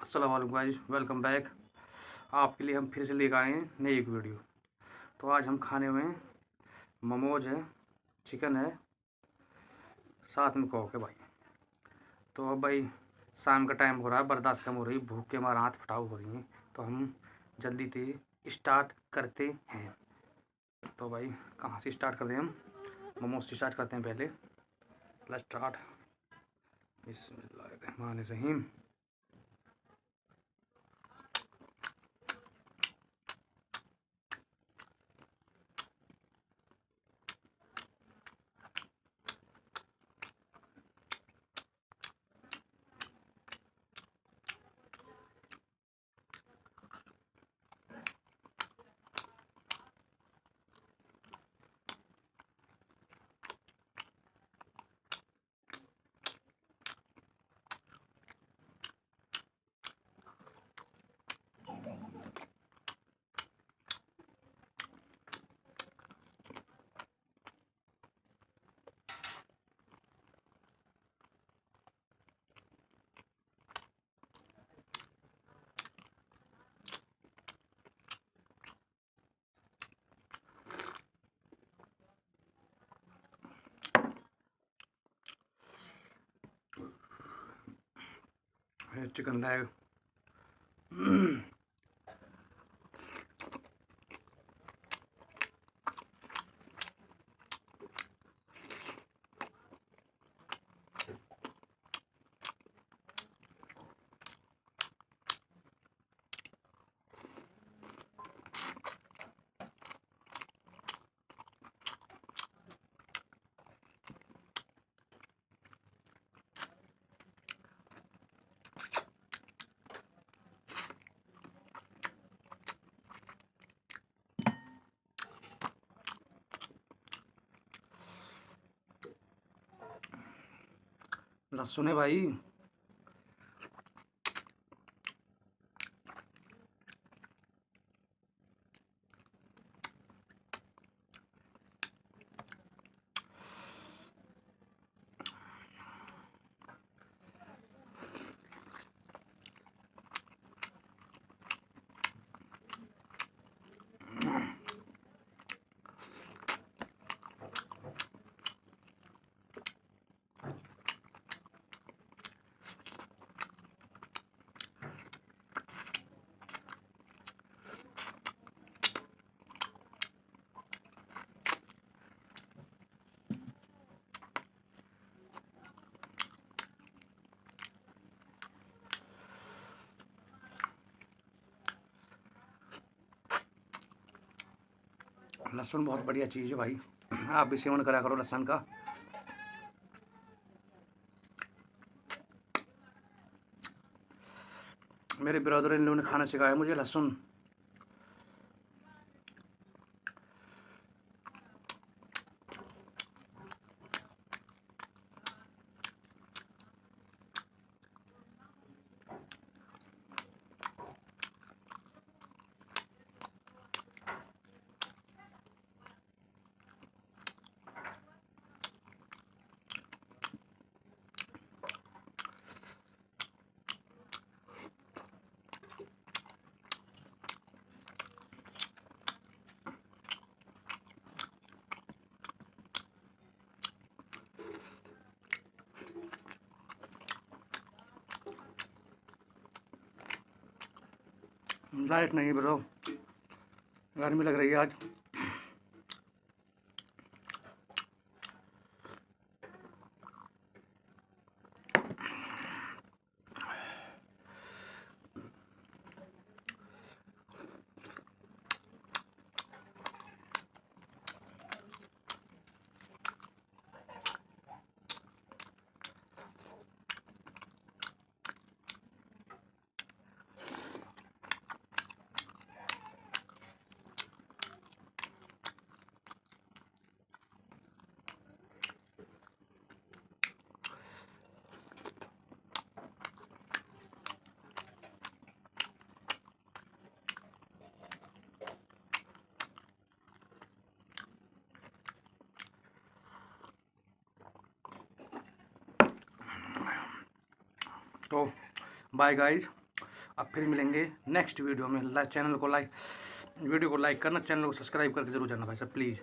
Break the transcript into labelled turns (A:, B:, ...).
A: अस्सलाम वालेकुम guys, welcome back. आपके लिए हम फिर से लेकर आए हैं नई एक वीडियो। तो आज हम खाने में मोमोज है, चिकन है, साथ में कोक है भाई। तो अब भाई शाम का टाइम हो रहा है, बर्दाश्त कम हो रही, भूख के मारे हाथ फटाव हो रही हैं। तो हम जल्दी से स्टार्ट करते हैं। तो भाई कहाँ से स्टार्ट करते हैं हम? मोमोज से स्टार्ट करते हैं पहले। Let's start. बिस्मिल्लाहिर्रहमानिर्रहीम। Chicken leg. लहसुन है भाई। लहसुन बहुत बढ़िया चीज़ है भाई, आप भी सेवन करा करो लहसुन का। मेरे ब्रदर इन लोगों ने खाना सिखाया मुझे लहसुन। लाइट नहीं ब्रो, गर्मी लग रही है आज। तो बाय गाइस, अब फिर मिलेंगे नेक्स्ट वीडियो में। चैनल को लाइक, वीडियो को लाइक करना, चैनल को सब्सक्राइब करके जरूर जाना भाई साहब प्लीज़।